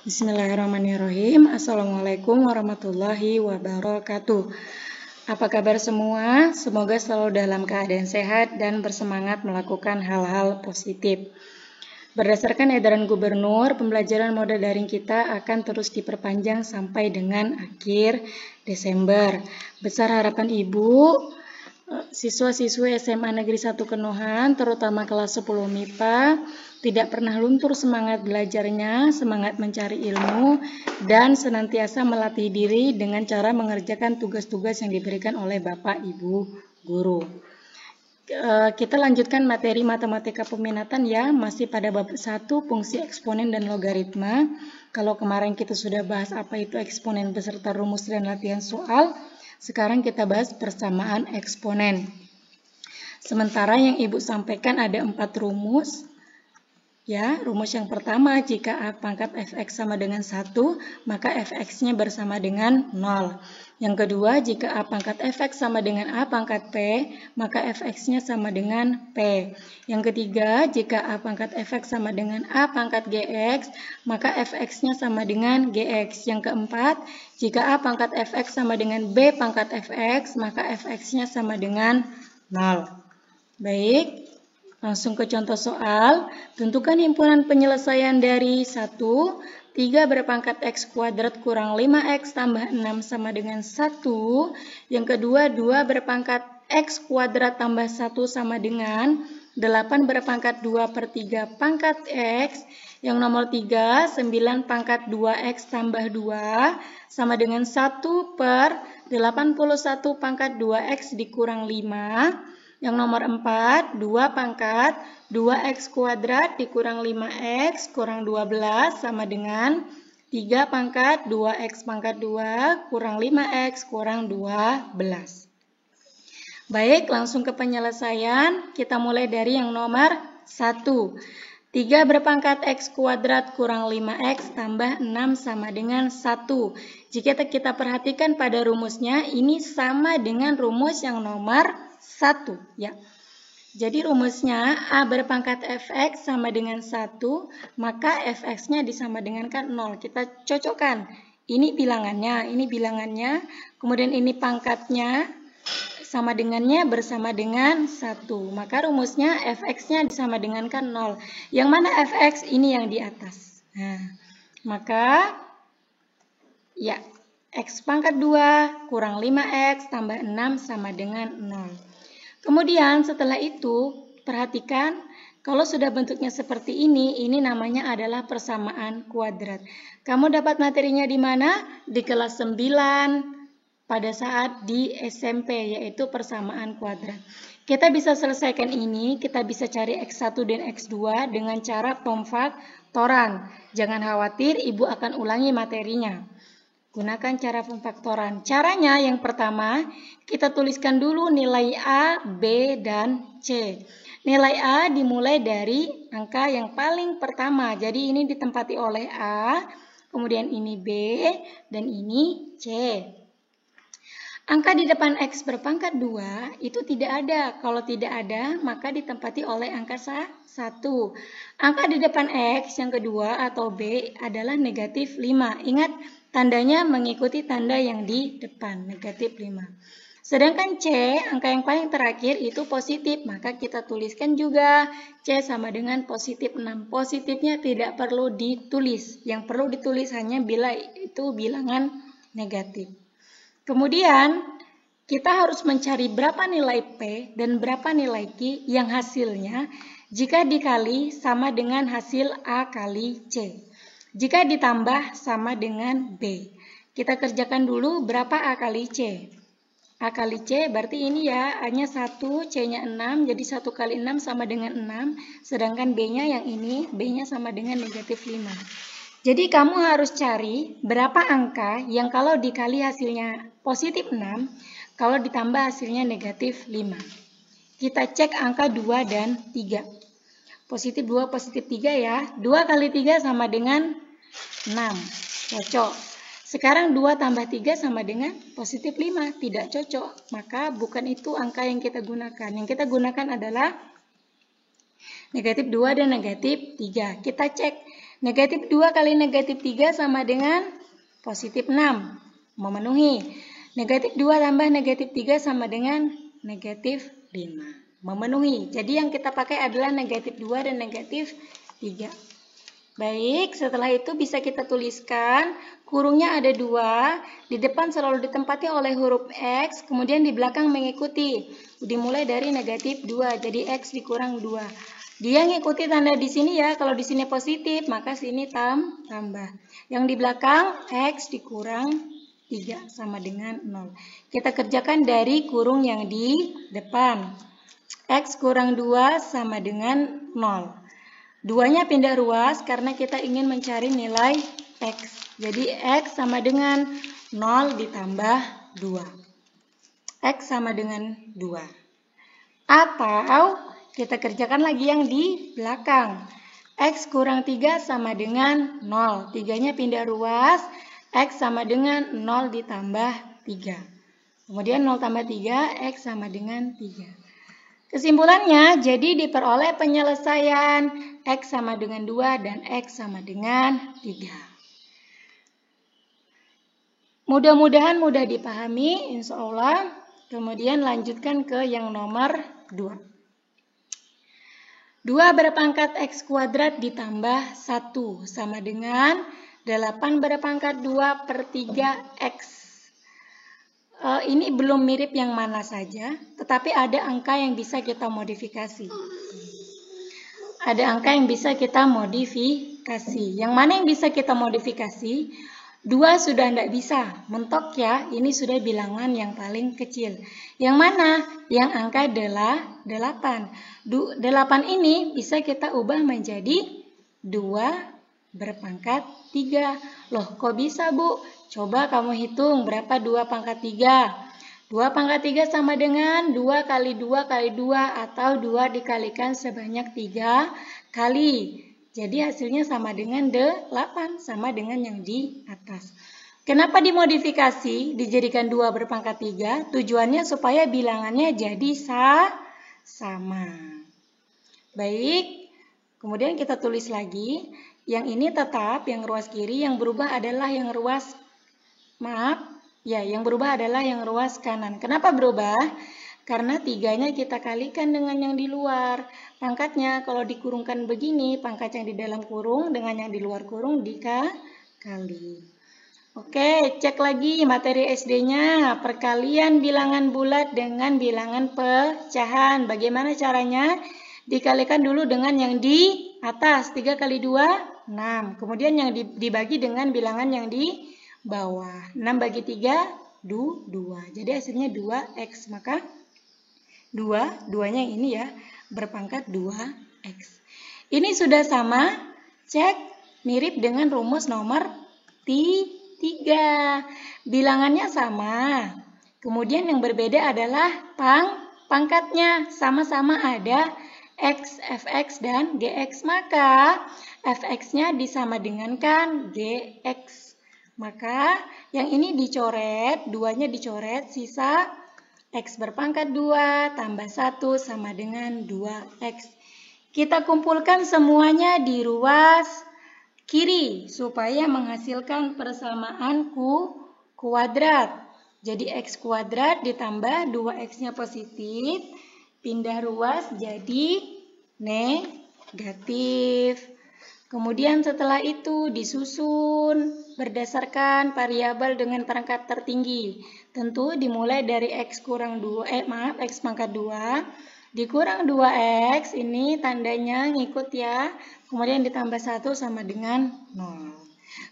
Bismillahirrahmanirrahim. Assalamualaikum warahmatullahi wabarakatuh. Apa kabar semua? Semoga selalu dalam keadaan sehat dan bersemangat melakukan hal-hal positif. Berdasarkan edaran gubernur, pembelajaran mode daring kita akan terus diperpanjang sampai dengan akhir Desember. Besar harapan Ibu, siswa-siswi SMA Negeri 1 Kenohan, terutama kelas 10 MIPA, tidak pernah luntur semangat belajarnya, semangat mencari ilmu, dan senantiasa melatih diri dengan cara mengerjakan tugas-tugas yang diberikan oleh Bapak Ibu Guru. Kita lanjutkan materi matematika peminatan ya, masih pada bab 1 fungsi eksponen dan logaritma. Kalau kemarin kita sudah bahas apa itu eksponen beserta rumus dan latihan soal, sekarang kita bahas persamaan eksponen. Sementara yang Ibu sampaikan ada 4 rumus. Ya, rumus yang pertama, jika A pangkat fx sama dengan 1, maka fx-nya bersama dengan 0. Yang kedua, jika A pangkat fx sama dengan A pangkat p, maka fx-nya sama dengan p. Yang ketiga, jika A pangkat fx sama dengan A pangkat gx, maka fx-nya sama dengan gx. Yang keempat, jika A pangkat fx sama dengan B pangkat fx, maka fx-nya sama dengan 0. Baik. Langsung ke contoh soal. Tentukan himpunan penyelesaian dari 1, 3 berpangkat x kuadrat kurang 5x tambah 6 sama dengan 1. Yang kedua, 2 berpangkat x kuadrat tambah 1 sama dengan 8 berpangkat 2/3 pangkat x. Yang nomor 3, 9 pangkat 2x tambah 2 sama dengan 1/81 pangkat 2x dikurang 5. Yang nomor 4, 2 pangkat 2x kuadrat dikurang 5x kurang 12 sama dengan 3 pangkat 2x pangkat 2 kurang 5x kurang 12. Baik, langsung ke penyelesaian. Kita mulai dari yang nomor 1. 3 berpangkat x kuadrat kurang 5x tambah 6 sama dengan 1. Jika kita perhatikan pada rumusnya, ini sama dengan rumus yang nomor 1 ya. Jadi rumusnya A berpangkat fx sama dengan 1, maka fx-nya disama dengankan 0. Kita cocokkan. Ini bilangannya, kemudian ini pangkatnya sama dengannya bersama dengan 1. Maka rumusnya fx-nya disama dengankan 0. Yang mana fx? Ini yang di atas. Nah, maka ya, x pangkat 2 kurang 5x tambah 6 sama dengan 0. Kemudian setelah itu, perhatikan kalau sudah bentuknya seperti ini namanya adalah persamaan kuadrat. Kamu dapat materinya di mana? Di kelas 9 pada saat di SMP, yaitu persamaan kuadrat. Kita bisa selesaikan ini, kita bisa cari X1 dan X2 dengan cara pemfaktoran. Jangan khawatir, Ibu akan ulangi materinya. Gunakan cara pemfaktoran. Caranya yang pertama, kita tuliskan dulu nilai A, B, dan C. Nilai A dimulai dari angka yang paling pertama. Jadi ini ditempati oleh A, kemudian ini B, dan ini C. Angka di depan X berpangkat 2 itu tidak ada. Kalau tidak ada, maka ditempati oleh angka 1. Angka di depan X yang kedua atau B adalah negatif 5. Ingat, tandanya mengikuti tanda yang di depan, negatif 5. Sedangkan C, angka yang paling terakhir itu positif, maka kita tuliskan juga C sama dengan positif 6. Positifnya tidak perlu ditulis, yang perlu ditulis hanya bila itu bilangan negatif. Kemudian, kita harus mencari berapa nilai P dan berapa nilai Q yang hasilnya jika dikali sama dengan hasil A kali C. Jika ditambah sama dengan B. Kita kerjakan dulu berapa A kali C. A kali C berarti ini ya, A-nya 1, C-nya 6, jadi 1 kali 6 sama dengan 6. Sedangkan B-nya yang ini, B-nya sama dengan negatif 5. Jadi kamu harus cari berapa angka yang kalau dikali hasilnya positif 6, kalau ditambah hasilnya negatif 5. Kita cek angka 2 dan 3. Positif 2, positif 3 ya. 2 kali 3 sama dengan 6. Cocok. Sekarang 2 tambah 3 sama dengan positif 5. Tidak cocok. Maka bukan itu angka yang kita gunakan. Yang kita gunakan adalah negatif 2 dan negatif 3. Kita cek Negatif 2 kali negatif 3 sama dengan positif 6. Memenuhi. Negatif 2 tambah negatif 3 sama dengan negatif 5. Memenuhi. Jadi yang kita pakai adalah negatif 2 dan negatif 3. Baik, setelah itu bisa kita tuliskan. Kurungnya ada 2. Di depan selalu ditempati oleh huruf X. Kemudian di belakang mengikuti. Dimulai dari negatif 2. Jadi X dikurang 2. Dia ngikuti tanda di sini ya. Kalau di sini positif, maka sini tambah. Yang di belakang X dikurang 3 sama dengan 0. Kita kerjakan dari kurung yang di depan. X kurang 2 sama dengan 0. 2-nya pindah ruas karena kita ingin mencari nilai X. Jadi X sama dengan 0 ditambah 2. X sama dengan 2. Atau kita kerjakan lagi yang di belakang. X kurang 3 sama dengan 0. 3-nya pindah ruas. X sama dengan 0 ditambah 3. Kemudian 0 tambah 3, X sama dengan 3. Kesimpulannya, jadi diperoleh penyelesaian X sama dengan 2 dan X sama dengan 3. Mudah-mudahan mudah dipahami, insya Allah. Kemudian lanjutkan ke yang nomor 2. 2 berpangkat X kuadrat ditambah 1 sama dengan 8 berpangkat 2 per 3X. Ini belum mirip yang mana saja, tetapi ada angka yang bisa kita modifikasi. Ada angka yang bisa kita modifikasi. Yang mana yang bisa kita modifikasi? 2 sudah tidak bisa, mentok ya, ini sudah bilangan yang paling kecil. Yang mana? Yang angka adalah 8. 8 ini bisa kita ubah menjadi 2 berpangkat 3. Loh, kok bisa Bu? Coba kamu hitung berapa 2 pangkat 3. 2 pangkat 3 sama dengan 2 kali 2 kali 2 atau 2 dikalikan sebanyak 3 kali. Jadi hasilnya sama dengan 8, sama dengan yang di atas. Kenapa dimodifikasi, dijadikan 2 berpangkat 3? Tujuannya supaya bilangannya jadi sama. Baik, kemudian kita tulis lagi. Yang ini tetap, yang ruas kiri, yang berubah adalah yang ruas, yang berubah adalah yang ruas kanan. Kenapa berubah? Karena 3-nya kita kalikan dengan yang di luar. Pangkatnya kalau dikurungkan begini, pangkat yang di dalam kurung dengan yang di luar kurung dikali. Oke, cek lagi materi SD-nya. Perkalian bilangan bulat dengan bilangan pecahan. Bagaimana caranya? Dikalikan dulu dengan yang di atas. 3 kali 2, 6. Kemudian yang dibagi dengan bilangan yang di bawah. 6 bagi 3, 2. Jadi hasilnya 2X. Maka 2-nya ini ya, berpangkat 2X. Ini sudah sama, cek mirip dengan rumus nomor 3. Bilangannya sama. Kemudian yang berbeda adalah pangkatnya. Sama-sama ada X, Fx, dan Gx. Maka Fx-nya disama dengankan Gx. Maka yang ini dicoret, 2-nya dicoret, sisa X berpangkat 2 tambah 1 sama dengan 2X. Kita kumpulkan semuanya di ruas kiri supaya menghasilkan persamaan kuadrat. Jadi X kuadrat ditambah 2X-nya positif, pindah ruas jadi negatif. Kemudian setelah itu disusun berdasarkan variabel dengan perangkat tertinggi. Tentu dimulai dari X kurang 2, X pangkat 2, dikurang 2X, ini tandanya ngikut ya. Kemudian ditambah 1 sama dengan 0.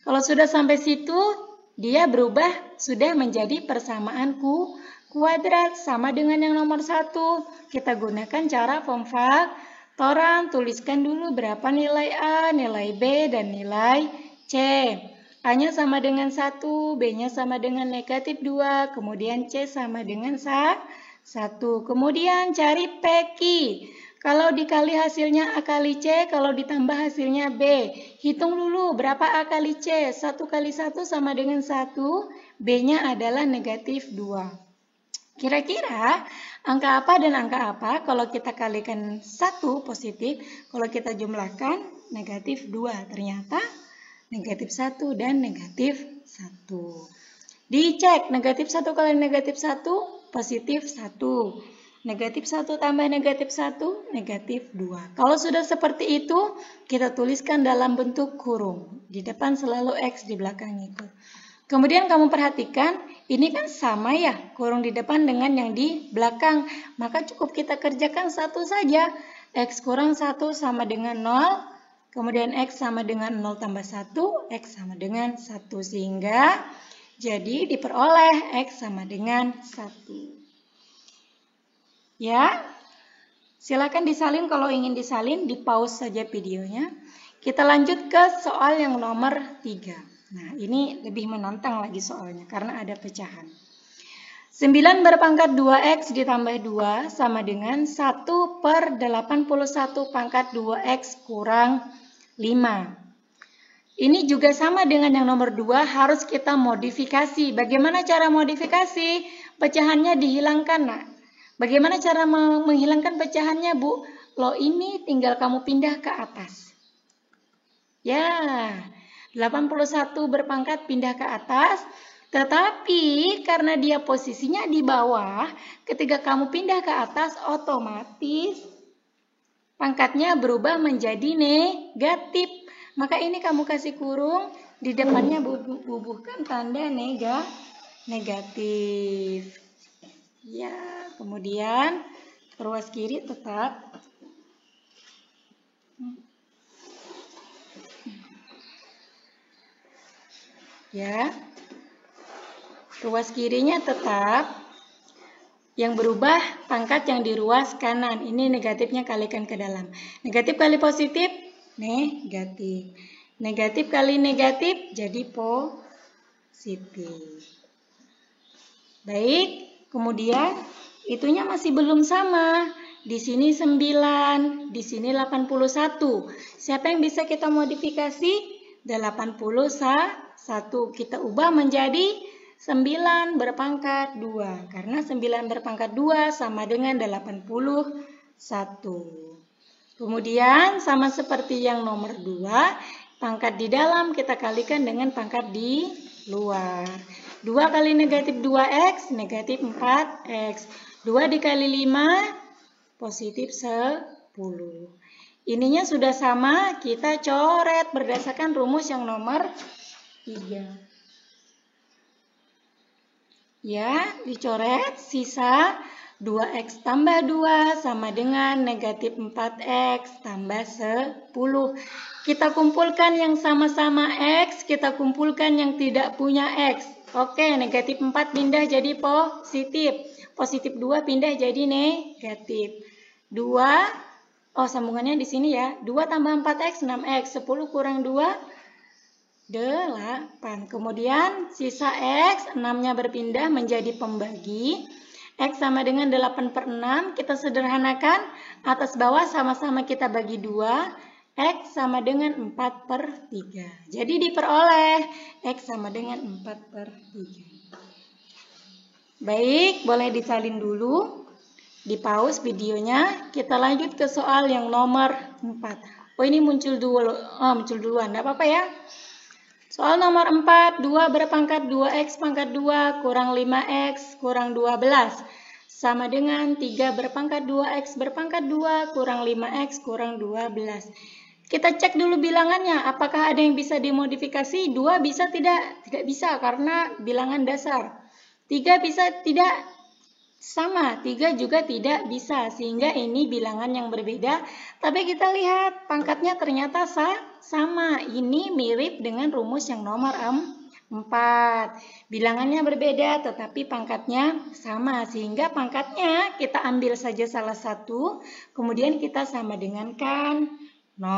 Kalau sudah sampai situ, dia berubah sudah menjadi persamaan kuadrat sama dengan yang nomor 1. Kita gunakan cara pemfaktoran. Tuliskan dulu berapa nilai A, nilai B, dan nilai C. A-nya sama dengan 1, B-nya sama dengan negatif 2, kemudian C sama dengan 1. Kemudian cari PQ. Kalau dikali hasilnya A kali C, kalau ditambah hasilnya B. Hitung dulu berapa A kali C. 1 kali 1 sama dengan 1, B-nya adalah negatif 2. Kira-kira angka apa dan angka apa kalau kita kalikan 1 positif, kalau kita jumlahkan negatif 2. Ternyata negatif 1 dan negatif 1. Dicek, negatif 1 kali negatif 1, positif 1. Negatif 1 tambah negatif 1, negatif 2. Kalau sudah seperti itu, kita tuliskan dalam bentuk kurung. Di depan selalu X, di belakang itu. Kemudian kamu perhatikan, ini kan sama ya, kurung di depan dengan yang di belakang. Maka cukup kita kerjakan satu saja. X kurang 1 sama dengan 0. Kemudian X sama dengan 0 tambah 1, X sama dengan 1. Sehingga jadi diperoleh X sama dengan 1. Ya, silakan disalin kalau ingin disalin, di pause saja videonya. Kita lanjut ke soal yang nomor 3. Nah, ini lebih menantang lagi soalnya karena ada pecahan. 9 berpangkat 2X ditambah 2 sama dengan 1 per 81 pangkat 2X kurang 5. Ini juga sama dengan yang nomor 2, harus kita modifikasi. Bagaimana cara modifikasi? Pecahannya dihilangkan, nak. Bagaimana cara menghilangkan pecahannya, Bu? Lo ini tinggal kamu pindah ke atas. Ya, 81 berpangkat pindah ke atas. Tetapi karena dia posisinya di bawah, ketika kamu pindah ke atas, otomatis pangkatnya berubah menjadi negatif. Maka ini kamu kasih kurung, di depannya bubuhkan tanda negatif. Ya, kemudian ruas kiri tetap. Ya, ruas kirinya tetap. Yang berubah pangkat yang di ruas kanan. Ini negatifnya kalikan ke dalam. Negatif kali positif, negatif. Negatif kali negatif jadi positif. Baik. Kemudian itunya masih belum sama. Di sini 9, di sini 81. Siapa yang bisa kita modifikasi? 81. Kita ubah menjadi 9 berpangkat 2. Karena 9 berpangkat 2 sama dengan 81. Kemudian sama seperti yang nomor 2, pangkat di dalam kita kalikan dengan pangkat di luar. 2 kali negatif 2X, negatif 4X. 2 dikali 5, positif 10. Ininya sudah sama, kita coret berdasarkan rumus yang nomor 3. Ya, dicoret, sisa 2X tambah 2 sama dengan negatif 4X tambah 10. Kita kumpulkan yang sama-sama X, kita kumpulkan yang tidak punya X. Oke, negatif 4 pindah jadi positif. Positif 2 pindah jadi negatif. 2, sambungannya di sini ya. 2 tambah 4X, 6X. 10 kurang 2, 8. Kemudian sisa X, 6-nya berpindah menjadi pembagi. X sama dengan 8 per 6. Kita sederhanakan. Atas bawah sama-sama kita bagi 2. X sama dengan 4 per 3. Jadi diperoleh X sama dengan 4 per 3. Baik, boleh disalin dulu. Di pause videonya. Kita lanjut ke soal yang nomor 4. Oh, ini muncul duluan. Tidak apa-apa ya. Soal nomor 4. 2 berpangkat 2X pangkat 2 kurang 5X kurang 12. Sama dengan 3 berpangkat 2X berpangkat 2 kurang 5X kurang 12. Kita cek dulu bilangannya, apakah ada yang bisa dimodifikasi? 2 bisa tidak? Tidak bisa karena bilangan dasar. 3 bisa tidak? Sama, 3 juga tidak bisa. Sehingga ini bilangan yang berbeda. Tapi kita lihat pangkatnya ternyata sama. Ini mirip dengan rumus yang nomor 4. Bilangannya berbeda tetapi pangkatnya sama. Sehingga pangkatnya kita ambil saja salah satu. Kemudian kita sama dengankan 0.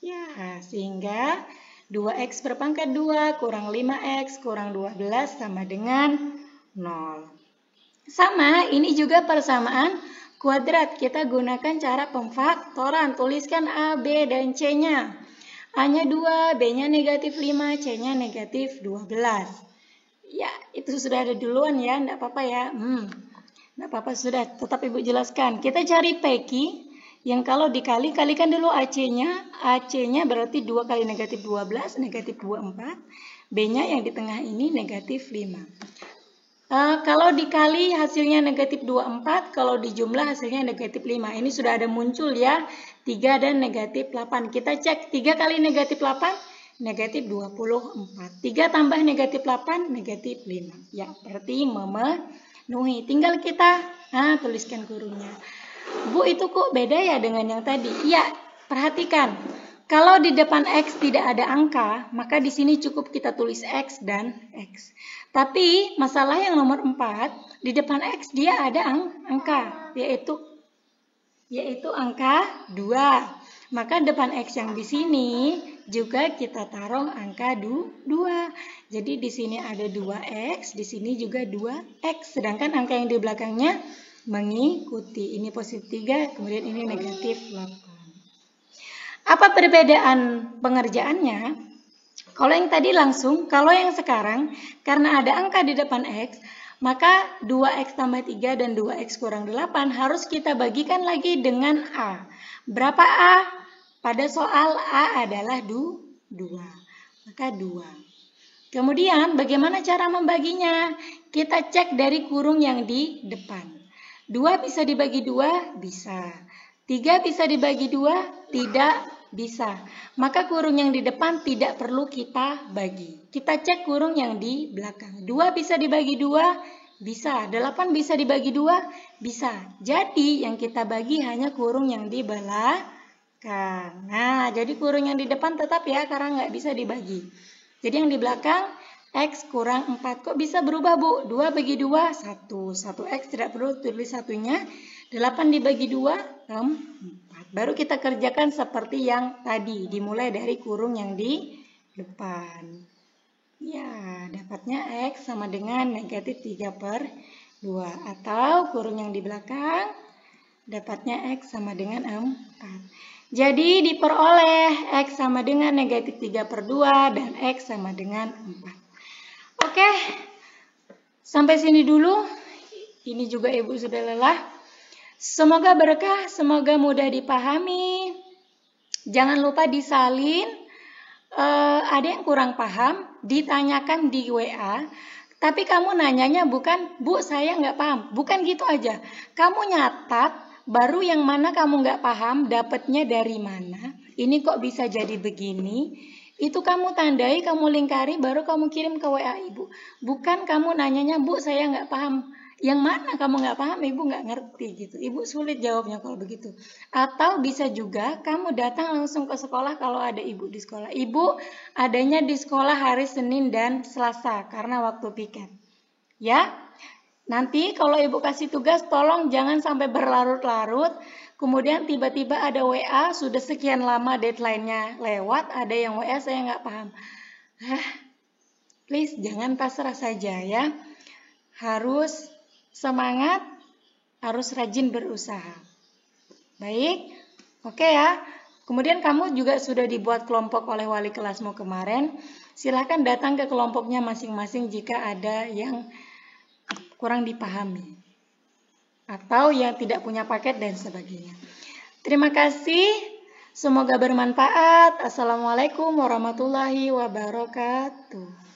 Ya, sehingga 2X berpangkat 2 kurang 5X kurang 12 sama dengan 0. Sama, ini juga persamaan kuadrat. Kita gunakan cara pemfaktoran. Tuliskan A, B, dan C-nya. A-nya 2, B-nya negatif 5, C-nya negatif 12. Ya, itu sudah ada duluan ya, enggak apa-apa ya. Enggak apa-apa, sudah. Tetap Ibu jelaskan. Kita cari PQ. Yang kalau dikali, kalikan dulu AC-nya. AC-nya berarti 2 kali negatif 12, negatif 24. B-nya yang di tengah ini negatif 5. Kalau dikali hasilnya negatif 24, kalau dijumlah hasilnya negatif 5. Ini sudah ada muncul ya, 3 dan negatif 8. Kita cek 3 kali negatif 8, negatif 24. 3 tambah negatif 8, negatif 5. Ya, berarti memenuhi. Tinggal kita tuliskan kurungnya. Bu, itu kok beda ya dengan yang tadi? Iya, perhatikan. Kalau di depan X tidak ada angka, maka di sini cukup kita tulis X dan X. Tapi masalah yang nomor 4, di depan X dia ada angka, yaitu angka 2. Maka depan X yang di sini juga kita taruh angka 2. Jadi di sini ada 2X, di sini juga 2X. Sedangkan angka yang di belakangnya mengikuti. Ini positif 3, kemudian ini negatif 8. Apa perbedaan pengerjaannya? Kalau yang tadi langsung, kalau yang sekarang, karena ada angka di depan X, maka 2X tambah 3 dan 2X kurang 8 harus kita bagikan lagi dengan A. Berapa A? Pada soal A adalah 2. Maka 2. Kemudian bagaimana cara membaginya? Kita cek dari kurung yang di depan. 2 bisa dibagi 2? Bisa. 3 bisa dibagi 2? Tidak bisa. Maka kurung yang di depan tidak perlu kita bagi. Kita cek kurung yang di belakang. 2 bisa dibagi 2? Bisa. 8 bisa dibagi 2? Bisa. Jadi yang kita bagi hanya kurung yang di belakang. Nah, jadi kurung yang di depan tetap ya, karena nggak bisa dibagi. Jadi yang di belakang X kurang 4. Kok bisa berubah, Bu? 2 bagi 2, 1. 1X tidak perlu tulis satunya. 8 dibagi 2, 4. Baru kita kerjakan seperti yang tadi. Dimulai dari kurung yang di depan. Ya, dapatnya X sama dengan negatif 3/2. Atau kurung yang di belakang, dapatnya X sama dengan 4. Jadi diperoleh X sama dengan negatif 3/2 dan X sama dengan 4. Oke, sampai sini dulu. Ini juga Ibu sudah lelah. Semoga berkah, semoga mudah dipahami. Jangan lupa disalin. Ada yang kurang paham, ditanyakan di WA. Tapi kamu nanyanya bukan, Bu saya nggak paham. Bukan gitu aja. Kamu nyatat, baru yang mana kamu nggak paham, dapatnya dari mana. Ini kok bisa jadi begini. Itu kamu tandai, kamu lingkari, baru kamu kirim ke WA Ibu. Bukan kamu nanyanya, Bu saya nggak paham. Yang mana kamu nggak paham, Ibu nggak ngerti gitu. Ibu sulit jawabnya kalau begitu. Atau bisa juga kamu datang langsung ke sekolah kalau ada Ibu di sekolah. Ibu adanya di sekolah hari Senin dan Selasa karena waktu piket. Ya, nanti kalau Ibu kasih tugas tolong jangan sampai berlarut-larut. Kemudian tiba-tiba ada WA, sudah sekian lama deadline-nya lewat, ada yang WA saya nggak paham. Please jangan pasrah saja ya. Harus semangat, harus rajin berusaha. Baik, oke ya. Kemudian kamu juga sudah dibuat kelompok oleh wali kelasmu kemarin. Silahkan datang ke kelompoknya masing-masing jika ada yang kurang dipahami. Atau yang tidak punya paket dan sebagainya. Terima kasih. Semoga bermanfaat. Assalamualaikum warahmatullahi wabarakatuh.